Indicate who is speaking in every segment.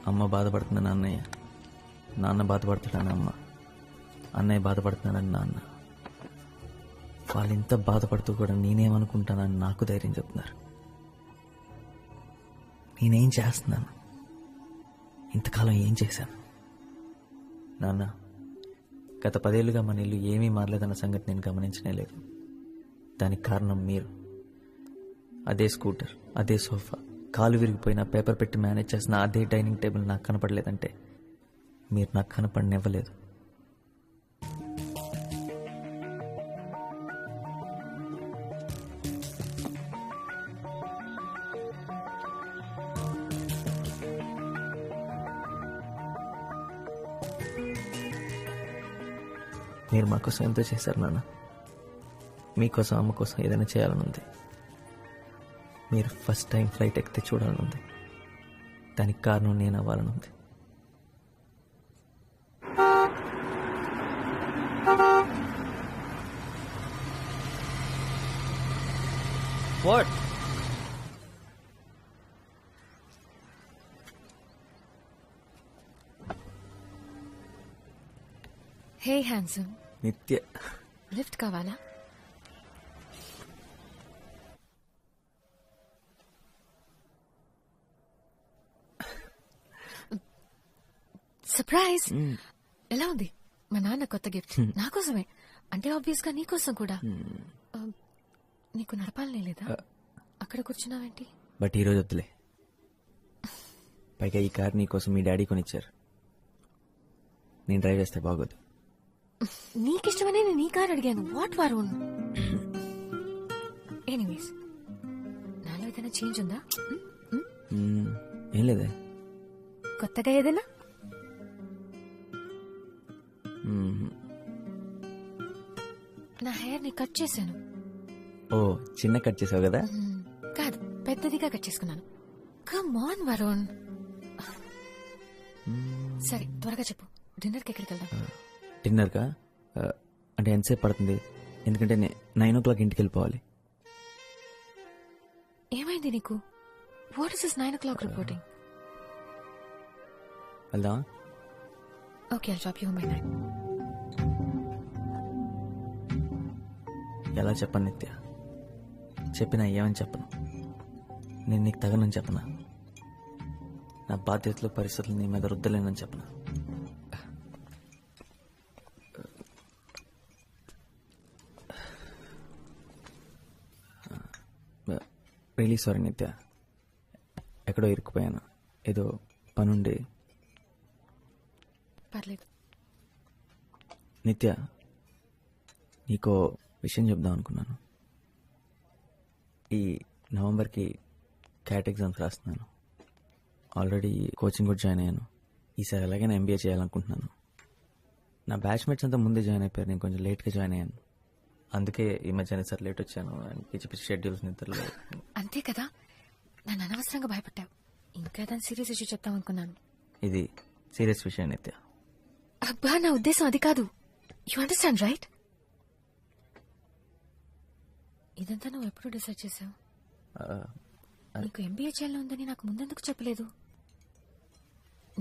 Speaker 1: అమ్మ బాధపడుతుందని అన్నయ్య, నాన్న బాధపడుతున్నాడని అమ్మ, అన్నయ్య బాధపడుతున్నాడని నాన్న. వాళ్ళు ఇంత బాధపడుతూ కూడా నేనేమనుకుంటానని నాకు ధైర్యం చెప్తున్నారు. నేనేం చేస్తున్నాను? ఇంతకాలం ఏం చేశాను? నాన్న, గత 10 ఏళ్లుగా మన ఇల్లు ఏమీ మారలేదన్న సంగతి నేను గమనించనే లేదు. దానికి కారణం మీరు. అదే స్కూటర్, అదే సోఫా, కాలు విరిగిపోయిన పేపర్ పెట్టి మేనేజ్ చేసిన అదే డైనింగ్ టేబుల్ నాకు కనపడలేదంటే మీరు నాకు కనపడనివ్వలేదు. మీరు మా కోసం ఎంతో చేశారు నాన్న. మీకోసం, అమ్మ కోసం ఏదైనా చేయాలనుంది. మీరు ఫస్ట్ టైం ఫ్లైట్ ఎక్కితే చూడాలనుంది. దానికి కారణం నేను అవ్వాలనుంది. What?
Speaker 2: Hey handsome.
Speaker 1: నిత్య,
Speaker 2: లిఫ్ట్ కావాలా? సర్ప్రైజ్. ఎలా ఉంది? మా నాన్న కొత్త గిఫ్ట్ నా కోసమే. అంటే ఆబ్వియస్ గా నీకోసం కూడా. నీకు నడపాలనే లేదా? అక్కడ కూర్చున్నావేంటి?
Speaker 1: బట్ ఈరోజు వద్దులే. పైగా ఈ కార్ నీకోసం మీ డాడీ కొనిచ్చారు. నేను డ్రైవ్ చేస్తే బాగోదు.
Speaker 2: నీకిష్టమనే నేను ఈ కార్ అడిగాను. వాట్ వరుణ్? ఎనీవేస్, నాలో ఏదైనా చేంజ్ ఉందా?
Speaker 1: ఏం లేదే.
Speaker 2: కొత్తగా ఏదైనా? నా హెయిర్ ని కట్ చేశాను.
Speaker 1: ఓ, చిన్న కట్ చేసావు కదా?
Speaker 2: కాదు, పెద్దదిగా కట్ చేసుకున్నాను. Come on Varun. సరే, త్వరగా చెప్పు. డిన్నర్కి ఎక్కడికి వెళ్దాం?
Speaker 1: డిన్నర్కా? అంటే ఎంతసేపు పడుతుంది? ఎందుకంటే 9 o'clock ఇంటికి వెళ్ళిపోవాలి.
Speaker 2: ఏమైంది నీకు? What is this 9 o'clock reporting?
Speaker 1: వెళ్దామా?
Speaker 2: Okay, I'll drop you by 9.
Speaker 1: ఎలా చెప్పను నిత్య? చెప్పినా ఏమని చెప్పను? నేను నీకు తగనని చెప్పనా? నా బాధ్యతలు, పరిస్థితులు నీ మీద రుద్దలేనని చెప్పనా? రియలీ సారీ నిత్య. ఎక్కడో ఇరుక్కుపోయాను. ఏదో పనుండి.
Speaker 2: పర్లేదు.
Speaker 1: నిత్య, నీకో విషయం చెప్దాం అనుకున్నాను. ఈ నవంబర్కి క్యాట్ ఎగ్జామ్స్ రాస్తున్నాను. ఆల్రెడీ కోచింగ్ కూడా జాయిన్ అయ్యాను. ఈసారి ఎలాగైనా MBA చేయాలనుకుంటున్నాను. నా బ్యాచ్మేట్స్ అంతా ముందే జాయిన్ అయిపోయారు. నేను కొంచెం లేట్గా జాయిన్ అయ్యాను. అందుకే ఈ మధ్య సార్ లేట్ వచ్చాను. పిచ్చి పిచ్చి షెడ్యూల్స్ నిద్రలో.
Speaker 2: అంతే కదా, నన్ను అనవసరంగా భయపడ్డావు. ఇంకా దాని సీరియస్ ఇష్యూ చెప్తాం అనుకున్నాను.
Speaker 1: ఇది సీరియస్ విషయం నిత్య.
Speaker 2: అబ్బా, నా ఉద్దేశం అది కాదు. You understand right? ఇదంతా నువ్వు ఎప్పుడు డిసైడ్ చేసావు? నీకు MBA చేయాలని ఉందని నాకు ముందెందుకు చెప్పలేదు?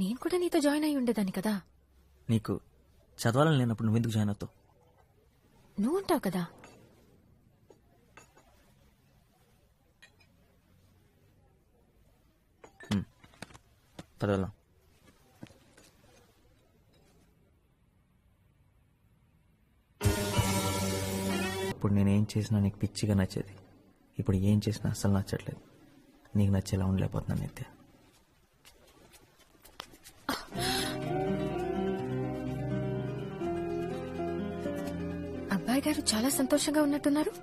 Speaker 2: నేను కూడా నీతో జాయిన్ అయి ఉండేదాన్ని కదా.
Speaker 1: నీకు చదవాలని లేనప్పుడు నువ్వెందుకు జాయిన్ అవుతావు?
Speaker 2: నువ్వు ఉంటావు కదా.
Speaker 1: పదవలా. ఇప్పుడు నేనేం చేసినా నీకు పిచ్చిగా నచ్చేది. ఇప్పుడు ఏం చేసినా అస్సలు నచ్చట్లేదు. నీకు నచ్చేలా ఉండలేకపోతున్నాను నిత్య.
Speaker 2: అబ్బాయి గారు చాలా సంతోషంగా ఉన్నట్టున్నారు.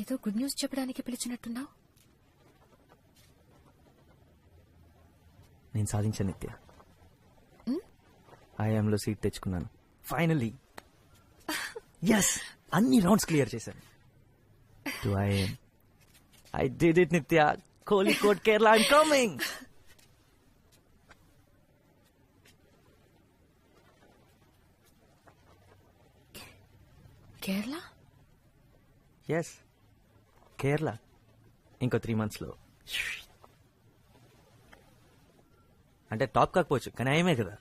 Speaker 2: ఏదో గుడ్ న్యూస్ చెప్పడానికి పిలిచినట్టున్నావు.
Speaker 1: నేను సాధించాను నిత్య. ఐఎంలో సీట్ తెచ్చుకున్నాను ఫైనలీ. ఎస్, అన్ని రౌండ్స్ క్లియర్ చేశాను. To IM. I did it Nitya. Kozhikode, Kerala, I'm coming.
Speaker 2: Kerala?
Speaker 1: Yes, Kerala. ఇంకో 3 monthsలో. అంటే టాప్ కాకపోవచ్చు, కానీ ఆయమే కదా.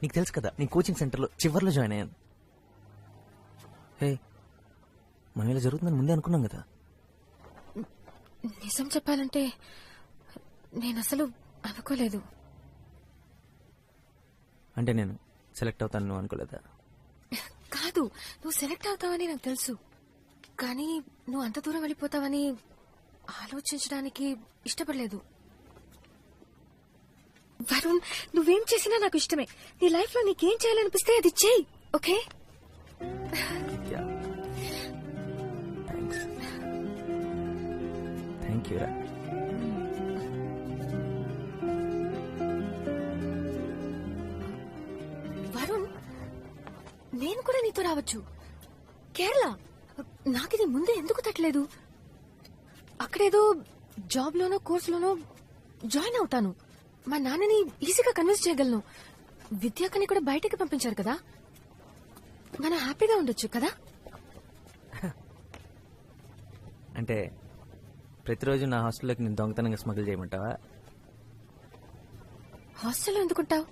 Speaker 1: నీకు తెలుసు కదా, నీ కోచింగ్ సెంటర్లో చివర్లో జాయిన్ అయ్యాను. హే, మనం ఇలా జరుగుతుందని ముందే అనుకున్నాం కదా.
Speaker 2: నిజం చెప్పాలంటే నేను అసలు అనుకోలేదు.
Speaker 1: అంటే నేను సెలెక్ట్ అవుతాను నువ్వు అనుకోలేదా?
Speaker 2: కాదు, నువ్వు సెలెక్ట్ అవుతావని నాకు తెలుసు, కానీ నువ్వు అంత దూరం వెళ్ళిపోతావని ఆలోచించడానికి ఇష్టపడలేదు. వరుణ్, నువ్వేం చేసినా నాకు ఇష్టమే. నీ లైఫ్ లో నీకేం చేయాలనిపిస్తే అది చెయ్యి, ఓకే?
Speaker 1: థ్యాంక్ యూ రా.
Speaker 2: వరుణ్, నేను కూడా నీతో రావచ్చు కేరళ. నాకిది ముందే ఎందుకు తట్టలేదు? అక్కడేదో జాబ్ లోనో కోర్సులోనో జాయిన్ అవుతాను. మా నాన్నని ఈజీగా కన్విన్స్ చేయగలను. విద్యాకని కూడా బయటకి పంపించారు కదా, మనం హ్యాపీగా ఉండొచ్చు కదా.
Speaker 1: అంటే ప్రతిరోజు నా హాస్టల్లోకి నేను దొంగతనంగా స్మగుల్ చేయమంటావా?
Speaker 2: హాస్టల్లో ఎందుకుంటావు?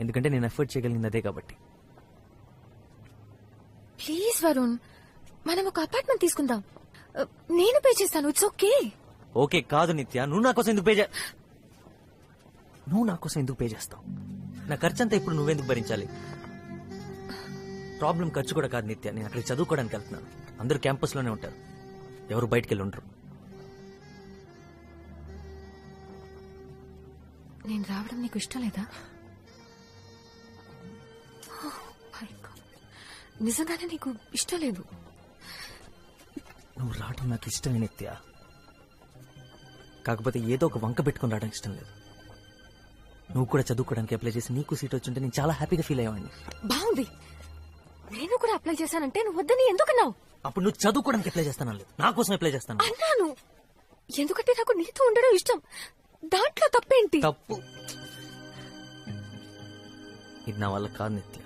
Speaker 1: ఎందుకంటే నేను ఎఫర్ట్ చేయగలిగింది అదే కాబట్టి.
Speaker 2: ప్లీజ్ వరుణ్, మనం ఒక అపార్ట్మెంట్ తీసుకుందాం. నేను పే చేస్తాను, ఇట్స్ ఓకే.
Speaker 1: ఓకే కాదు నిత్య, నువ్వు నా కోసం ఎందుకు పే చేస్తావు? నా ఖర్చంతా ఇప్పుడు నువ్వెందుకు భరించాలి? ప్రాబ్లం ఖర్చు కూడా కాదు నిత్య, నేను అక్కడికి చదువుకోవడానికి వెళ్తున్నాను. అందరూ క్యాంపస్ లోనే ఉంటారు, ఎవరు బయటికి వెళ్ళి ఉండరు.
Speaker 2: నేను రావడం నీకు ఇష్టం లేదా? My God. నిజంగానే నీకు ఇష్టం లేదు?
Speaker 1: నువ్వు రావడం నాకు ఇష్టమే నిత్య, కాకపోతే ఏదో ఒక వంక పెట్టుకుని రావడం ఇష్టం లేదు. నువ్వు కూడా చదువుకోవడానికి అప్లై చేసి నీకు సీట్ వచ్చింటే నేను చాలా హ్యాపీగా ఫీల్ అయ్యేవాడిని.
Speaker 2: బాగుంది, నేను కూడా అప్లై చేశానంటే నువ్వు వద్దని ఎందుకన్నావు?
Speaker 1: అప్పుడు నువ్వు చదువుకోవడానికి అప్లై చేస్తాను లేదు, నా కోసం అప్లై చేస్తాను
Speaker 2: అన్నాను. ఎందుకంటే నాకు నీతో ఉండడం ఇష్టం, దాంట్లో తప్పేంటి?
Speaker 1: తప్పు ఇది నా వల్ల కాదు నిత్య.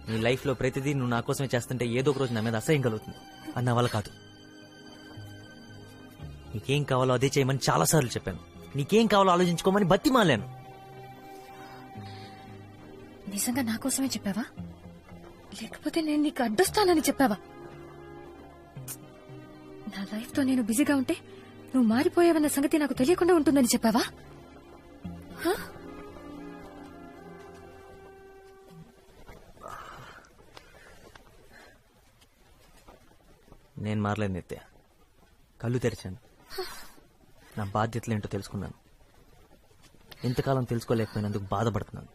Speaker 1: నీ లైఫ్ లో ప్రతిదీ నువ్వు నా కోసమే చేస్తుంటే ఏదో ఒక రోజు నా మీద అసహ్యం కలుగుతుంది. అది నా వల్ల కాదు. నీకేం కావాలో అదే చేయమని చాలా సార్లు చెప్పాను. నీకేం కావాలో ఆలోచించుకోమని బతిమాలాను.
Speaker 2: నిజంగా నా కోసమే చెప్పావా, లేకపోతే నేను నీకు అడ్డొస్తానని చెప్పావా? నా లైఫ్ తో నేను బిజీగా ఉంటే నువ్వు మారిపోయావన్న సంగతి నాకు తెలియకుండా ఉంటుందని చెప్పావా? హ?
Speaker 1: నేను మారలేదు నిత్య, కళ్ళు తెరిచాను. నా బాధ్యతలేంటో తెలుసుకున్నాను. ఇంతకాలం తెలుసుకోలేకపోయినందుకు బాధపడుతున్నాను.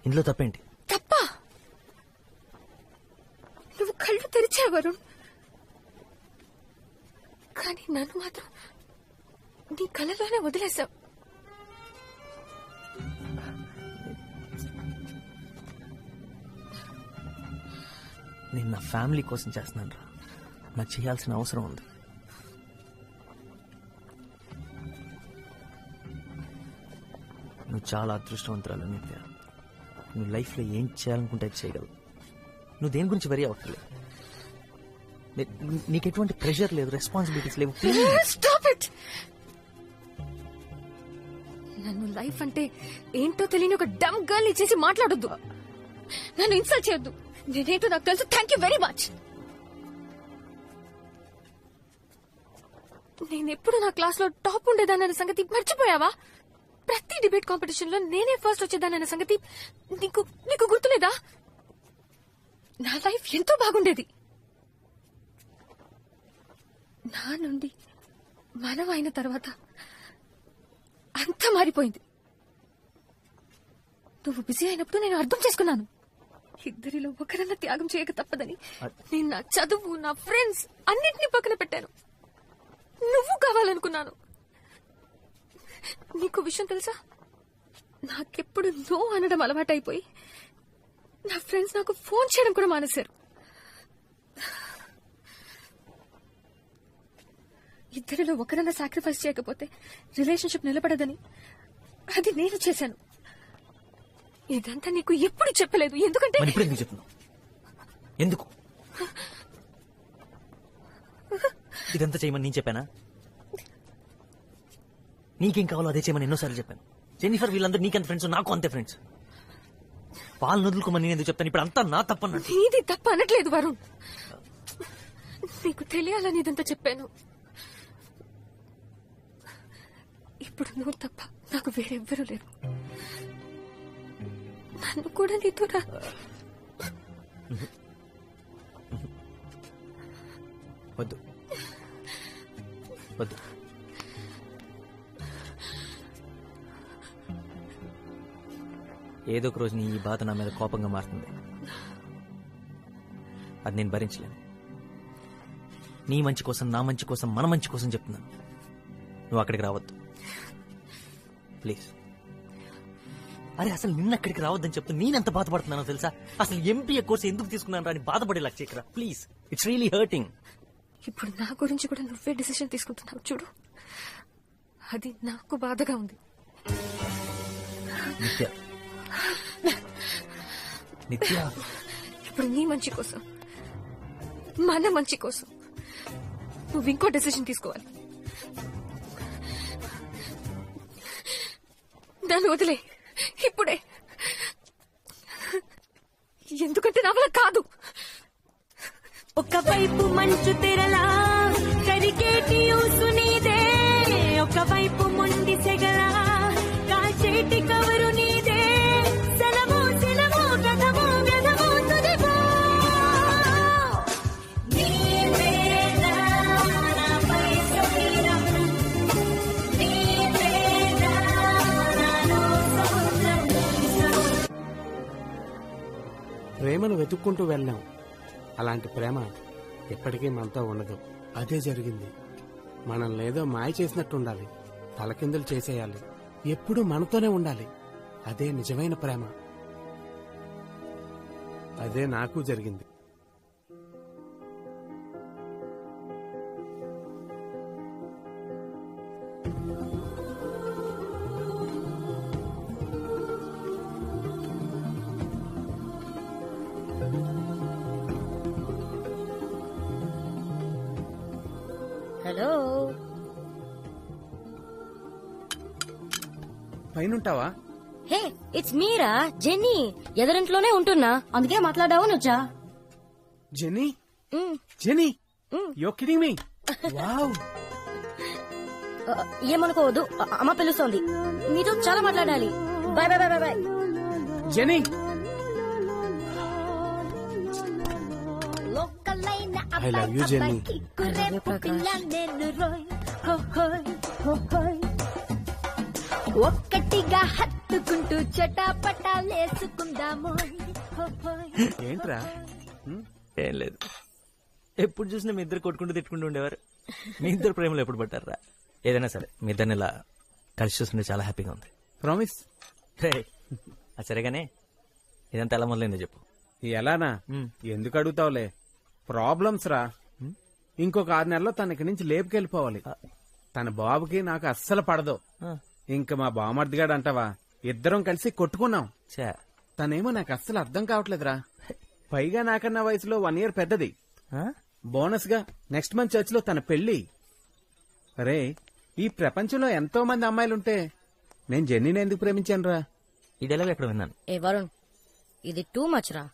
Speaker 1: ఇందులో తప్పేంటి?
Speaker 2: తప్పా? నువ్వు కళ్ళు తెరిచావు వరుణ్, కానీ నన్ను మాత్రం నీ కళ్ళలోనే వదిలేశావు.
Speaker 1: నేను నా ఫ్యామిలీ కోసం చేస్తున్నాను రా, నాకు చేయాల్సిన అవసరం ఉంది. నువ్వు చాలా అదృష్టవంతురాలు నిత్య. నువ్వు లైఫ్లో ఏం చేయాలనుకుంటే అది చేయగలవు. నువ్వు దేని గురించి వరీ అవ్వట్లేదు. నీకు ఎటువంటి ప్రెషర్ లేదు, రెస్పాన్సిబిలిటీస్ లేవు.
Speaker 2: Stop it. నన్ను లైఫ్ అంటే ఏంటో తెలియని ఒక డమ్ గర్ల్ చేసి మాట్లాడొద్దు. నన్ను ఇన్సల్ట్ చేయొద్దు. నేనేంటో నాకు తెలుసు. Thank you very much. నేనెప్పుడు నా క్లాస్ లో టాప్ ఉండేదానన్న సంగతి మర్చిపోయావా? ప్రతి డిబేట్ కాంపిటీషన్ లో నేనే ఫస్ట్ వచ్చేదానన్న సంగతి నీకు నీకు గుర్తులేదా? నా లైఫ్ ఎంతో బాగుండేది. నా నుండి మనం అయిన తర్వాత అంతా మారిపోయింది. నువ్వు బిజీ అయినప్పుడు నేను అర్థం చేసుకున్నాను. ఇద్దరిలో ఒకరన్నా త్యాగం చేయక తప్పదని నేను నా చదువు, నా ఫ్రెండ్స్ అన్నింటినీ పక్కన పెట్టాను. నువ్వు కావాలనుకున్నాను. నీకు విషయం తెలుసా, నాకెప్పుడు నో అనడం అలవాటైపోయి నా ఫ్రెండ్స్ నాకు ఫోన్ చేయడం కూడా మానేశారు. ఇద్దరిలో ఒకరన్నా సాక్రిఫైస్ చేయకపోతే రిలేషన్షిప్ నిలబడదని అది నేను చేశాను. ఇదంతా నీకు ఎప్పుడు చెప్పలేదు. ఎందుకంటే
Speaker 1: ఎందుకు? ఇదంతా చేయమని నేను చెప్పానా? నీకేం కావాలో అదే చేయమని ఎన్నోసార్లు చెప్పాను. జెన్నిఫర్ వీళ్ళందరూ నీకెంత ఫ్రెండ్స్, నాకు అంతే ఫ్రెండ్స్. వాళ్ళని వదులుకోమని నేను ఎందుకు చెప్తాను? ఇప్పుడు అంతా నా తప్పన్నట్టు.
Speaker 2: నీది తప్ప అనట్లేదు వరుణ్, నీకు తెలియాలని ఇదంతా చెప్పాను. ఇప్పుడు నువ్వు తప్ప నాకు వేరెవ్వరూ లేరు. నన్ను కూడా నీతో
Speaker 1: వద్దు వద్దు. ఏదో ఒక రోజు నీ ఈ బాధ నా మీద కోపంగా మారుతుంది. అది నేను భరించలేను. నీ మంచి కోసం, నా మంచి కోసం, మన మంచి కోసం చెప్తున్నాను. నువ్వు అక్కడికి రావద్దు ప్లీజ్. అరే అసలు నిన్న అక్కడికి రావద్దని చెప్తే నేనెంత బాధపడుతున్నానో తెలుసా? అసలు ఎంపీఏ కోర్స్ ఎందుకు తీసుకున్నాను అని బాధపడేలా చేయకరా ప్లీజ్. It's really hurting.
Speaker 2: ఇప్పుడు నా గురించి కూడా నువ్వే డిసిషన్ తీసుకుంటున్నావు చూడు, అది నాకు బాధగా ఉంది.
Speaker 1: నిత్య నిత్య
Speaker 2: ఇప్పుడు నీ మంచి కోసం, మన మంచి కోసం నువ్వు ఇంకో డెసిషన్ తీసుకోవాలి. దాన్ని వదిలే ఇప్పుడే, ఎందుకంటే నా వల్ల కాదు.
Speaker 3: ఒకవైపు మంచు తెరలా కరికేటి ఊసు నీదే, ఒకవైపు మొండి సెగలా కాచేటి కవరు నీదే. సెలవు సెలవు గదము గదము తుదిపో, నీవేనా నాపై శరీరం, నీవేనా నాలో సముద్రం.
Speaker 4: ప్రేమను వెతుక్కుంటూ వెళ్ళాం. అలాంటి ప్రేమ ఎప్పటికీ మనతో ఉండదు. అదే జరిగింది. మనల్ని ఏదో మాయ చేసినట్టుండాలి, తలకిందులు చేసేయాలి, ఎప్పుడూ మనతోనే ఉండాలి. అదే నిజమైన ప్రేమ. అదే నాకు జరిగింది.
Speaker 3: హలో,
Speaker 4: పైనుంటావా?
Speaker 3: Hey it's Meera Jenny. ఎదురింట్లోనే ఉంటున్నా, అందుకే మాట్లాడావు నువ్వా.
Speaker 4: Jenny, Jenny, you kidding me? Wow.
Speaker 3: ఏమనుకోవద్దు, అమ్మ పిలుస్తోంది, మీతో చాలా మాట్లాడాలి. Bye bye bye bye.
Speaker 4: Jenny, I love you, Jenny.
Speaker 3: ఒక్కటిగా హత్తుకుంటూ చటాపటాలేసుకుందాము.
Speaker 4: ఏంట్రా?
Speaker 1: ఏం లేదు, ఎప్పుడు చూసినా మీ ఇద్దరు కొట్టుకుంటూ తిట్టుకుంటూ ఉండేవారు. మీ ఇద్దరు ప్రేమలో ఎప్పుడు పట్టారా? ఏదైనా సరే మీ ఇద్దరిని ఇలా కలిసి చూస్తుంటే చాలా హ్యాపీగా ఉంది.
Speaker 4: ప్రామిస్.
Speaker 1: సరేగానే ఇదంతా ఎలా మొదలైందో చెప్పు.
Speaker 4: ఎలానా? ఎందుకు అడుగుతావులే, ప్రాబ్లమ్స్ రా. ఇంకొక 6 నెలల్లో తనకి నుంచి లేపుకెళ్ళిపోవాలి. తన బాబుకి నాకు అస్సలు పడదు. ఇంక మా బామర్దిగాడు అంటావా, ఇద్దరం కలిసి కొట్టుకున్నాం. తనేమో నాకు అస్సలు అర్థం కావట్లేదురా. పైగా నాకన్నా వయసులో 1 year పెద్దది. బోనస్ గా నెక్స్ట్ మంత్ చర్చ్ లో తన పెళ్లి. రే, ఈ ప్రపంచంలో ఎంతో మంది అమ్మాయిలుంటే నేను జెన్నీని ఎందుకు ప్రేమించాను రా?
Speaker 1: ఈ డైలాగ్ ఎక్కడ విన్నాను.
Speaker 3: ఏ వరుణ్, ఇది టూ మచ్ రా.